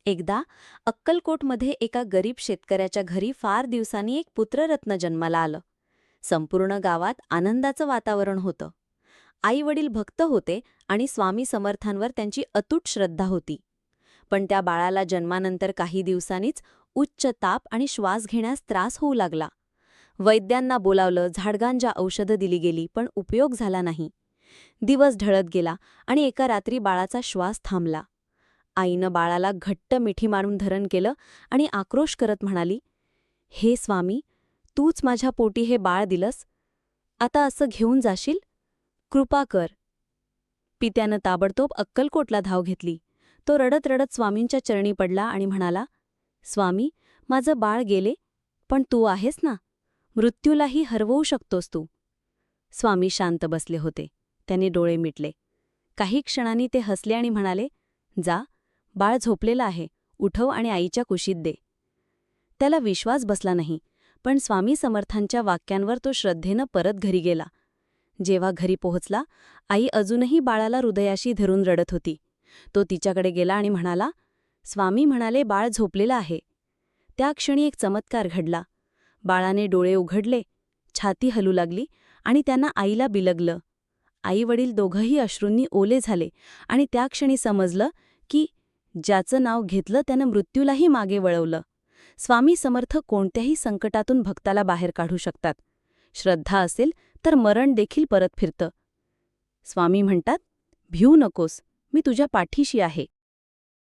एकदा अक्कलकोटमध्ये एका गरीब शेतकऱ्याच्या घरी फार दिवसांनी एक पुत्ररत्न जन्माला आलं. संपूर्ण गावात आनंदाचं वातावरण होतं. आई-वडील भक्त होते आणि स्वामी समर्थांवर त्यांची अतूट श्रद्धा होती. पण त्या बाळाला जन्मानंतर काही दिवसांनीच उच्च ताप आणि श्वास घेण्यास त्रास होऊ लागला. वैद्यांना बोलावलं, झाडगांच्या औषधं दिली गेली, पण उपयोग झाला नाही. दिवस ढळत गेला आणि एका रात्री बाळाचा श्वास थांबला. आईनं बाळाला घट्ट मिठी मारून धरण केलं आणि आक्रोश करत म्हणाली, "हे स्वामी, तूच माझ्या पोटी हे बाळ दिलंस. आता असं घेऊन जाशील? कृपा कर." पित्यानं ताबडतोब अक्कलकोटला धाव घेतली. तो रडत रडत स्वामींच्या चरणी पडला आणि म्हणाला, "स्वामी, माझं बाळ गेले, पण तू आहेस ना? मृत्यूलाही हरवू शकतोस तू." स्वामी शांत बसले होते. त्यांनी डोळे मिटले. काही क्षणांनी ते हसले आणि म्हणाले, "जा, बाळ झोपलेलं आहे, उठव आणि आईच्या कुशीत दे." त्याला विश्वास बसला नाही, पण स्वामी समर्थांच्या वाक्यांवर तो श्रद्धेनं परत घरी गेला. जेव्हा घरी पोहोचला, आई अजूनही बाळाला हृदयाशी धरून रडत होती. तो तिच्याकडे गेला आणि म्हणाला, "स्वामी म्हणाले बाळ झोपलेलं आहे." त्या क्षणी एक चमत्कार घडला. बाळाने डोळे उघडले, छाती हलू लागली आणि त्यांना आईला बिलगलं. आई-वडील दोघंही अश्रूंनी ओले झाले आणि त्या क्षणी समजलं की ज्याचं नाव घेतलं त्यानं मृत्यूलाही मागे वळवलं. स्वामी समर्थ कोणत्याही संकटातून भक्ताला बाहेर काढू शकतात. श्रद्धा असेल तर मरण देखील परत फिरतं. स्वामी म्हणतात, "भिऊ नकोस, मी तुझ्या पाठीशी आहे."